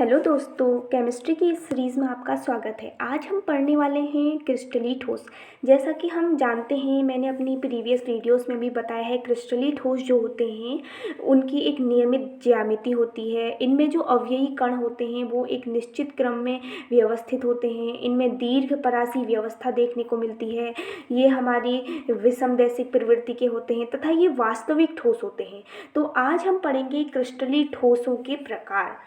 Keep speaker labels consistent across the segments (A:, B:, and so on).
A: Hello दोस्तों, chemistry की इस सीरीज़ में आपका स्वागत है। आज हम पढ़ने वाले हैं क्रिस्टली ठोस। जैसा कि हम जानते हैं, मैंने अपनी प्रीवियस वीडियोस में भी बताया है, क्रिस्टली ठोस जो होते हैं उनकी एक नियमित ज्यामिति होती है। इनमें जो अवयवी कण होते हैं वो एक निश्चित क्रम में व्यवस्थित होते हैं। इनमें दीर्घ परासी व्यवस्था देखने को मिलती है। ये हमारी विषमदैशिक प्रवृत्ति के होते हैं तथा ये वास्तविक ठोस होते हैं। तो आज हम पढ़ेंगे क्रिस्टली ठोसों के प्रकार।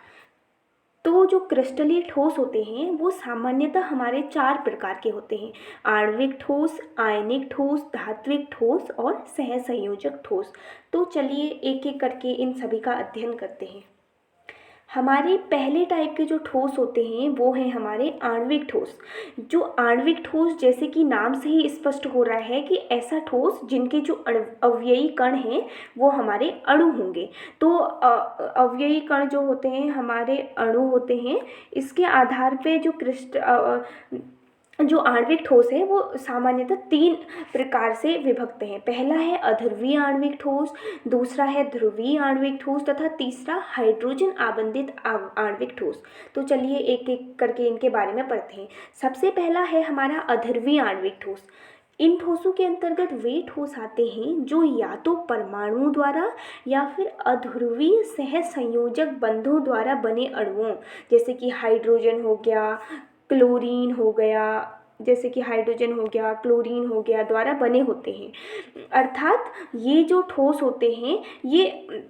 A: तो जो क्रिस्टलीय ठोस होते हैं वो सामान्यतः हमारे 4 प्रकार के होते हैं: आणविक ठोस, आयनिक ठोस, धात्विक ठोस और सहसंयोजक ठोस। तो चलिए एक एक करके इन सभी का अध्ययन करते हैं। हमारे पहले टाइप के जो ठोस होते हैं वो हैं हमारे आणविक ठोस। जो आणविक ठोस, जैसे कि नाम से ही स्पष्ट हो रहा है कि ऐसा ठोस जिनके जो अवयवी कण हैं वो हमारे अणु होंगे। तो अवयवी कण जो होते हैं हमारे अणु होते हैं। इसके आधार पे जो आणविक ठोस है वो सामान्यतः 3 प्रकार से विभक्त हैं। पहला है अध्रुवीय आणविक ठोस, दूसरा है ध्रुवीय आणविक ठोस तथा तीसरा हाइड्रोजन आबंधित आणविक ठोस। तो चलिए एक एक करके इनके बारे में पढ़ते हैं। सबसे पहला है हमारा अध्रुवीय आणविक ठोस। इन ठोसों के अंतर्गत वे ठोस आते हैं जो या तो परमाणु द्वारा या फिर अध्रुवीय सहसंयोजक बंधों द्वारा बने अणुओं, जैसे कि हाइड्रोजन हो गया, क्लोरीन हो गया, जैसे कि हाइड्रोजन हो गया, क्लोरीन हो गया, द्वारा बने होते हैं। अर्थात ये जो ठोस होते हैं ये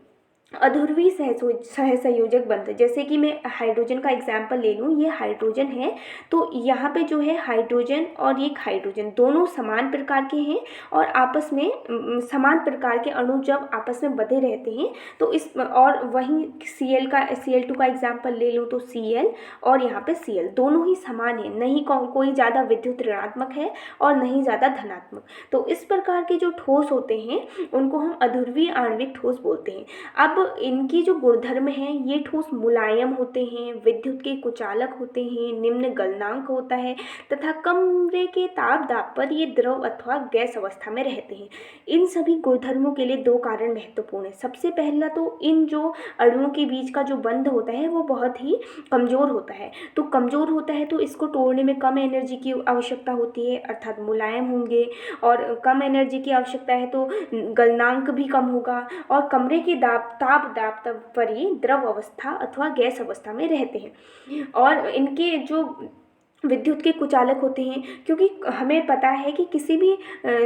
A: अध्रुवीय सहसंयोजक बंध। जैसे कि मैं हाइड्रोजन का एग्जाम्पल ले लूँ, ये हाइड्रोजन है तो यहाँ पे जो है हाइड्रोजन और एक हाइड्रोजन दोनों समान प्रकार के हैं और आपस में समान प्रकार के अणु जब आपस में बंधे रहते हैं तो इस, और वहीं Cl2 का एग्जाम्पल ले लूँ तो Cl और यहाँ पे Cl दोनों ही समान है, नहीं कोई ज़्यादा विद्युत ऋणात्मक है और नहीं ज़्यादा धनात्मक। तो इस प्रकार के जो ठोस होते हैं उनको हम अध्रुवीय आणविक ठोस बोलते हैं। अब इनकी जो गुणधर्म हैं, ये ठोस मुलायम होते हैं, विद्युत के कुचालक होते हैं, निम्न गलनांक होता है तथा कमरे के ताप दाब पर ये द्रव अथवा गैस अवस्था में रहते हैं। इन सभी गुणधर्मों के लिए 2 कारण महत्वपूर्ण है। सबसे पहला तो इन जो अणुओं के बीच का जो बंध होता है वो बहुत ही कमज़ोर होता है। तो कमज़ोर होता है तो इसको तोड़ने में कम एनर्जी की आवश्यकता होती है, अर्थात मुलायम होंगे, और कम एनर्जी की आवश्यकता है तो गलनांक भी कम होगा और कमरे के ताप दाब पर ये द्रव अवस्था अथवा गैस अवस्था में रहते हैं। और इनके जो विद्युत के कुचालक होते हैं, क्योंकि हमें पता है कि किसी भी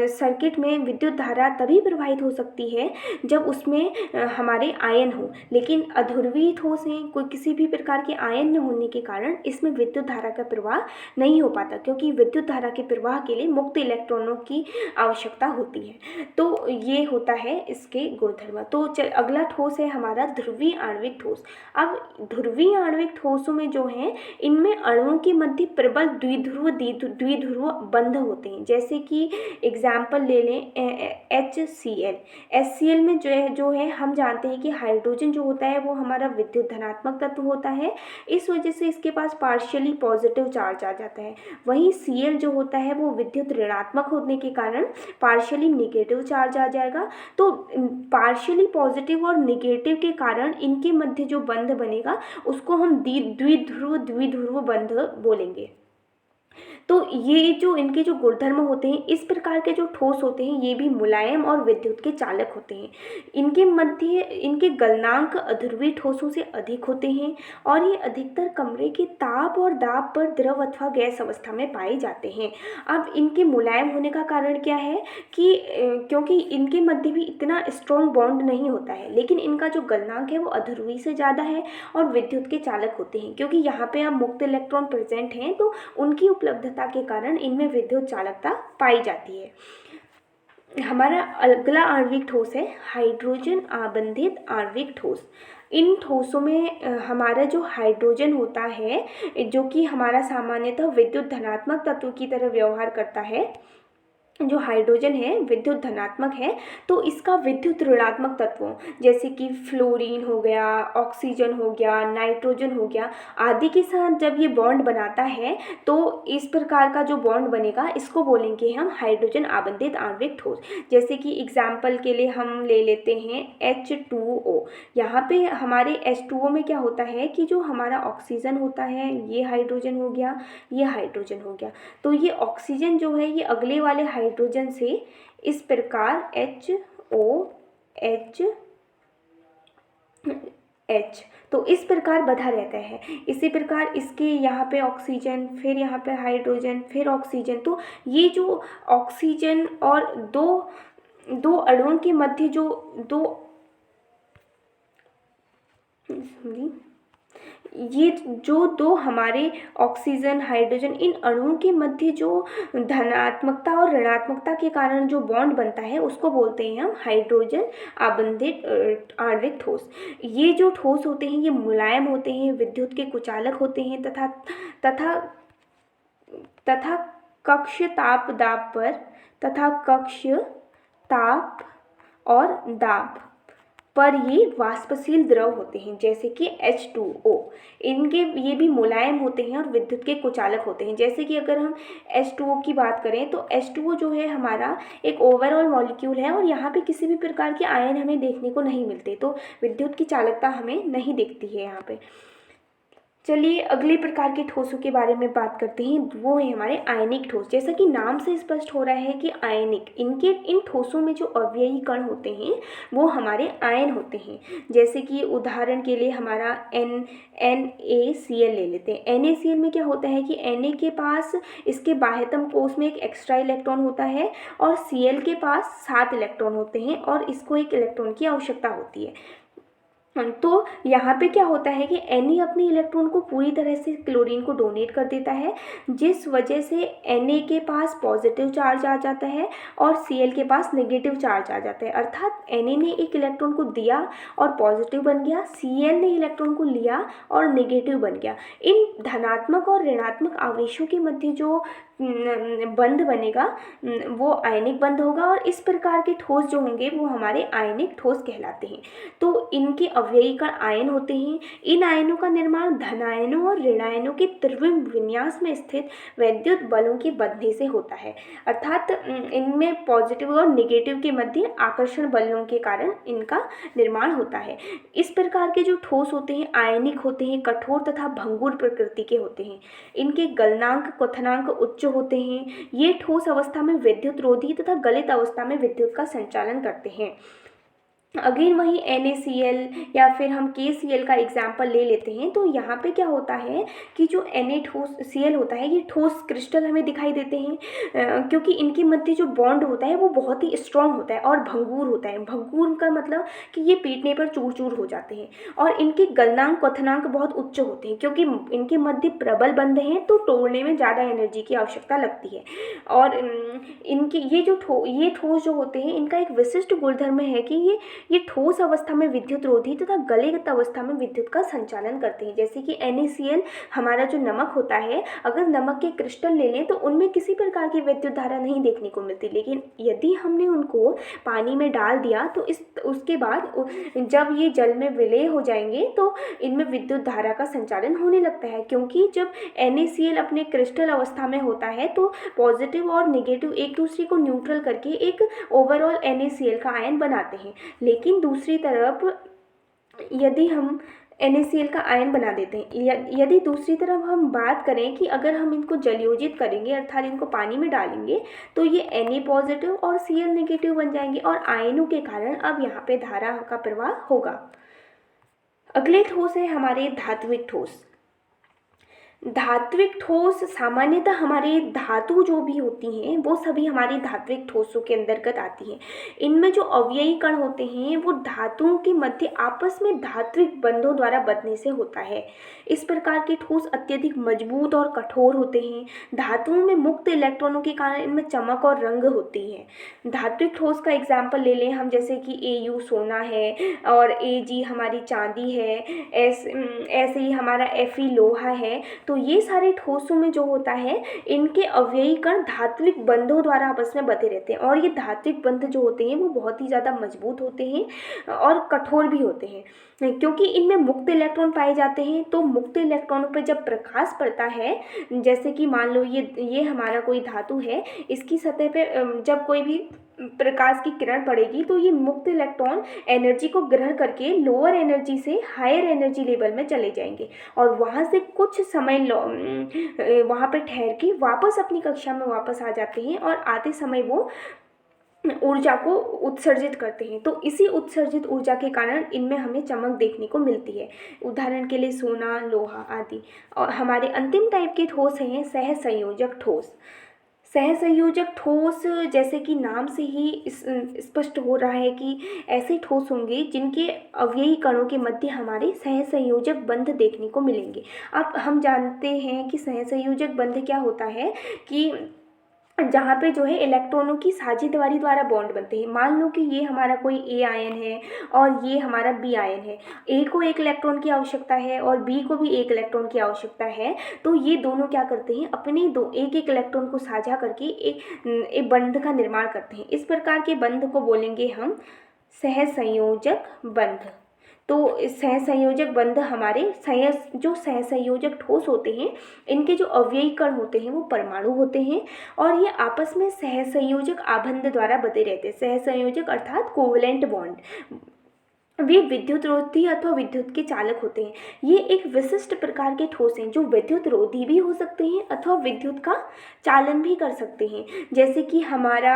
A: सर्किट में विद्युत धारा तभी प्रवाहित हो सकती है जब उसमें हमारे आयन हो, लेकिन अध्रुवीय ठोस हैं, कोई किसी भी प्रकार के आयन न होने के कारण इसमें विद्युत धारा का प्रवाह नहीं हो पाता, क्योंकि विद्युत धारा के प्रवाह के लिए मुक्त इलेक्ट्रॉनों की आवश्यकता होती है। तो ये होता है इसके गुणधर्म। तो अगला ठोस है हमारा ध्रुवीय आणविक ठोस। अब ध्रुवीय आणविक ठोसों में जो है इनमें अणुओं के मध्य प्रबल द्विध्रुव बंध होते हैं। जैसे कि एग्जाम्पल ले लें HCl। HCl में जो है हम जानते हैं कि हाइड्रोजन जो होता है वो हमारा विद्युत धनात्मक तत्व होता है, इस वजह से इसके पास पार्शियली पॉजिटिव चार्ज आ जाता है। वहीं Cl जो होता है वो विद्युत ऋणात्मक होने के कारण पार्शियली निगेटिव चार्ज आ जाएगा। तो पार्शियली पॉजिटिव और निगेटिव के कारण इनके मध्य जो बंध बनेगा उसको हम द्विध्रुव बंध बोलेंगे। तो ये जो इनके जो गुणधर्म होते हैं, इस प्रकार के जो ठोस होते हैं ये भी मुलायम और विद्युत के चालक होते हैं। इनके मध्य इनके गलनांक अध्रुवीय ठोसों से अधिक होते हैं और ये अधिकतर कमरे के ताप और दाब पर द्रव अथवा गैस अवस्था में पाए जाते हैं। अब इनके मुलायम होने का कारण क्या है कि क्योंकि इनके मध्य भी इतना स्ट्रॉन्ग बॉन्ड नहीं होता है, लेकिन इनका जो गलनांक है वो अध्रुवीय से ज़्यादा है और विद्युत के चालक होते हैं, क्योंकि यहाँ पे अब मुक्त इलेक्ट्रॉन प्रेजेंट हैं तो उनकी उपलब्धता के कारण इनमें विद्युत चालकता पाई जाती है। हमारा अगला आणविक ठोस है हाइड्रोजन आबंधित आणविक ठोस। इन ठोसों में हमारा जो हाइड्रोजन होता है, जो कि हमारा सामान्यतः विद्युत धनात्मक तत्व की तरह व्यवहार करता है, जो हाइड्रोजन है विद्युत धनात्मक है, तो इसका विद्युत ऋणात्मक तत्वों जैसे कि फ्लोरीन हो गया, ऑक्सीजन हो गया, नाइट्रोजन हो गया आदि के साथ जब ये बॉन्ड बनाता है तो इस प्रकार का जो बॉन्ड बनेगा इसको बोलेंगे हम हाइड्रोजन आबंधित आणविक ठोस। जैसे कि एग्जाम्पल के लिए हम ले लेते हैं H2O। यहाँ पे हमारे H2O में क्या होता है कि जो हमारा ऑक्सीजन होता है ये हाइड्रोजन हो गया, ये हाइड्रोजन हो गया, तो ये ऑक्सीजन जो है ये अगले वाले हाइड्रोजन से इस प्रकार HOH तो इस प्रकार बधा रहता है। इसी प्रकार इसके यहाँ पे ऑक्सीजन, फिर यहाँ पे हाइड्रोजन, फिर ऑक्सीजन, तो ये जो ऑक्सीजन और दो अणुओं के मध्य जो ये जो दो हमारे ऑक्सीजन हाइड्रोजन इन अणुओं के मध्य जो धनात्मकता और ऋणात्मकता के कारण जो बॉन्ड बनता है उसको बोलते हैं हम हाइड्रोजन आबंधित आणविक ठोस। ये जो ठोस होते हैं ये मुलायम होते हैं, विद्युत के कुचालक होते हैं तथा कक्ष ताप और दाब पर ये वाष्पशील द्रव होते हैं, जैसे कि H2O। इनके ये भी मुलायम होते हैं और विद्युत के कुचालक होते हैं। जैसे कि अगर हम H2O की बात करें तो H2O जो है हमारा एक ओवरऑल मॉलिक्यूल है और यहाँ पे किसी भी प्रकार के आयन हमें देखने को नहीं मिलते, तो विद्युत की चालकता हमें नहीं दिखती है यहाँ पे। चलिए अगले प्रकार के ठोसों के बारे में बात करते हैं, वो है हमारे आयनिक ठोस। जैसा कि नाम से स्पष्ट हो रहा है कि आयनिक, इन ठोसों में जो अवयवी कण होते हैं वो हमारे आयन होते हैं। जैसे कि उदाहरण के लिए हमारा NaCl ले लेते हैं। NaCl में क्या होता है कि Na के पास इसके बाह्यतम कोश में एक एक्स्ट्रा इलेक्ट्रॉन होता है और Cl के पास 7 इलेक्ट्रॉन होते हैं और इसको एक इलेक्ट्रॉन की आवश्यकता होती है। तो यहाँ पे क्या होता है कि Na अपने इलेक्ट्रॉन को पूरी तरह से क्लोरीन को डोनेट कर देता है, जिस वजह से Na के पास पॉजिटिव चार्ज आ जाता है और Cl के पास नेगेटिव चार्ज आ जाता है। अर्थात Na ने एक इलेक्ट्रॉन को दिया और पॉजिटिव बन गया, Cl ने इलेक्ट्रॉन को लिया और नेगेटिव बन गया। इन धनात्मक और ऋणात्मक आवेशों के मध्य जो बंध बनेगा वो आयनिक बंध होगा और इस प्रकार के ठोस जो होंगे वो हमारे आयनिक ठोस कहलाते हैं। तो इनके अवयवी कण आयन होते हैं। इन आयनों का निर्माण धनायनों और ऋणायनों के त्रिविम विन्यास में स्थित वैद्युत बलों के बंधने से होता है। अर्थात इनमें पॉजिटिव और नेगेटिव के मध्य आकर्षण बलों के कारण इनका निर्माण होता है। इस प्रकार के जो ठोस होते हैं आयनिक होते हैं, कठोर तथा भंगुर प्रकृति के होते हैं। इनके गलनांक क्वथनांक उच्च होते हैं। ये ठोस अवस्था में विद्युत रोधी तथा गलित अवस्था में विद्युत का संचालन करते हैं। अगेन वही NaCl या फिर हम KCl का एग्जाम्पल ले लेते हैं। तो यहाँ पे क्या होता है कि जो NaCl होता है ये ठोस क्रिस्टल हमें दिखाई देते हैं क्योंकि इनके मध्य जो बॉन्ड होता है वो बहुत ही स्ट्रॉन्ग होता है और भंगूर होता है। भंगूर का मतलब कि ये पीटने पर चूर चूर हो जाते हैं और इनके गलनांक क्वथनांक बहुत उच्च होते हैं क्योंकि इनके मध्य प्रबल बंध हैं तो तोड़ने में ज़्यादा एनर्जी की आवश्यकता लगती है। और इनके ये ठोस जो होते हैं इनका एक विशिष्ट गुणधर्म है कि ये ठोस अवस्था में विद्युत रोधी तथा गलित अवस्था में विद्युत का संचालन करते हैं। जैसे कि NaCl हमारा जो नमक होता है, अगर नमक के क्रिस्टल ले लें तो उनमें किसी प्रकार की विद्युत धारा नहीं देखने को मिलती, लेकिन यदि हमने उनको पानी में डाल दिया तो उसके बाद जब ये जल में विलय हो जाएंगे तो इनमें विद्युत धारा का संचालन होने लगता है। क्योंकि जब NaCl अपने क्रिस्टल अवस्था में होता है तो पॉजिटिव और नेगेटिव एक दूसरे को न्यूट्रल करके एक ओवरऑल NaCl का आयन बनाते हैं। लेकिन दूसरी तरफ यदि हम NaCl का आयन बना देते हैं, यदि दूसरी तरफ हम बात करें कि अगर हम इनको जलयोजित करेंगे अर्थात इनको पानी में डालेंगे तो ये Na पॉजिटिव और Cl नेगेटिव बन जाएंगे और आयनों के कारण अब यहाँ पे धारा का प्रवाह होगा। अगले ठोस है हमारे धात्विक ठोस। धात्विक ठोस सामान्यतः हमारे धातु जो भी होती हैं वो सभी हमारी धात्विक ठोसों के अंतर्गत आती हैं। इनमें जो अवयवी कण होते हैं वो धातुओं के मध्य आपस में धात्विक बंधों द्वारा बंधने से होता है। इस प्रकार के ठोस अत्यधिक मजबूत और कठोर होते हैं। धातुओं में मुक्त इलेक्ट्रॉनों के कारण इनमें चमक और रंग होती है। धात्विक ठोस का एग्जाम्पल ले लें हम, जैसे कि Au सोना है और Ag हमारी चांदी है, ऐसे ही हमारा Fe लोहा है। तो ये सारे ठोसों में जो होता है, इनके अवयवी कण धात्विक बंधों द्वारा आपस में बंधे रहते हैं, और ये धात्विक बंध जो होते हैं वो बहुत ही ज़्यादा मजबूत होते हैं और कठोर भी होते हैं, क्योंकि इनमें मुक्त इलेक्ट्रॉन पाए जाते हैं। तो मुक्त इलेक्ट्रॉनों पर जब प्रकाश पड़ता है, जैसे कि मान लो ये हमारा कोई धातु है, इसकी सतह पे जब कोई भी प्रकाश की किरण पड़ेगी तो ये मुक्त इलेक्ट्रॉन एनर्जी को ग्रहण करके लोअर एनर्जी से हायर एनर्जी लेवल में चले जाएंगे, और वहाँ से कुछ समय वहाँ पर ठहर के वापस अपनी कक्षा में वापस आ जाते हैं, और आते समय वो ऊर्जा को उत्सर्जित करते हैं। तो इसी उत्सर्जित ऊर्जा के कारण इनमें हमें चमक देखने को मिलती है, उदाहरण के लिए सोना, लोहा आदि। और हमारे अंतिम टाइप के ठोस हैं सहसंयोजक ठोस। सहसंयोजक ठोस, जैसे कि नाम से ही स्पष्ट हो रहा है कि ऐसे ठोस होंगे जिनके अवयवी कणों के मध्य हमारे सहसंयोजक बंध देखने को मिलेंगे। अब हम जानते हैं कि सहसंयोजक बंध क्या होता है, कि जहाँ पे जो है इलेक्ट्रॉनों की साझेदारी द्वारा बॉन्ड बनते हैं। मान लो कि ये हमारा कोई ए आयन है और ये हमारा बी आयन है। ए को एक इलेक्ट्रॉन की आवश्यकता है और बी को भी एक इलेक्ट्रॉन की आवश्यकता है, तो ये दोनों क्या करते हैं, अपने एक एक इलेक्ट्रॉन को साझा करके एक बंध का निर्माण करते हैं। इस प्रकार के बंध को बोलेंगे हम सहसंयोजक बंध। तो सहसंयोजक बंध हमारे जो सहसंयोजक ठोस होते हैं, इनके जो अवयवी कण होते हैं वो परमाणु होते हैं, और ये आपस में सहसंयोजक आबंध द्वारा बंधे रहते हैं। सहसंयोजक अर्थात कोवलेंट बॉन्ड। वे विद्युत रोधी अथवा विद्युत के चालक होते हैं। ये एक विशिष्ट प्रकार के ठोस हैं जो विद्युत रोधी भी हो सकते हैं अथवा विद्युत का चालन भी कर सकते हैं। जैसे कि हमारा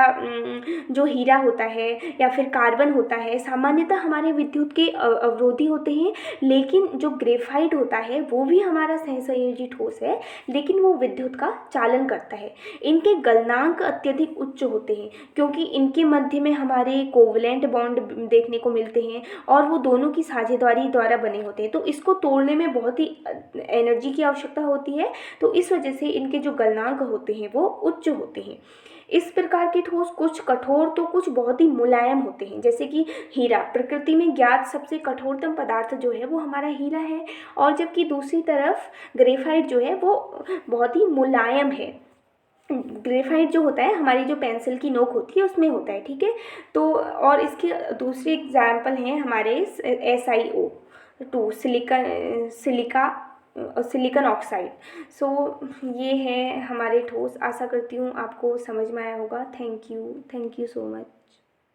A: जो हीरा होता है या फिर कार्बन होता है, सामान्यतः हमारे विद्युत के अवरोधी होते हैं, लेकिन जो ग्रेफाइट होता है वो भी हमारा सहसंयोजी ठोस है, लेकिन वो विद्युत का चालन करता है। इनके गलनांक अत्यधिक उच्च होते हैं, क्योंकि इनके मध्य में हमारे कोवलेंट बॉन्ड देखने को मिलते हैं और वो दोनों की साझेदारी द्वारा बने होते हैं। तो इसको तोड़ने में बहुत ही एनर्जी की आवश्यकता होती है, तो इस वजह से इनके जो गलनांक होते हैं वो उच्च होते हैं। इस प्रकार के ठोस कुछ कठोर तो कुछ बहुत ही मुलायम होते हैं, जैसे कि हीरा। प्रकृति में ज्ञात सबसे कठोरतम पदार्थ जो है वो हमारा हीरा है, और जबकि दूसरी तरफ ग्रेफाइट जो है वो बहुत ही मुलायम है। ग्रेफाइट जो होता है, हमारी जो पेंसिल की नोक होती है उसमें होता है, ठीक है। तो और इसके दूसरे एग्जाम्पल हैं हमारे SiO2 सिलिकॉन ऑक्साइड। सो ये है हमारे ठोस। आशा करती हूँ आपको समझ में आया होगा। Thank you so much.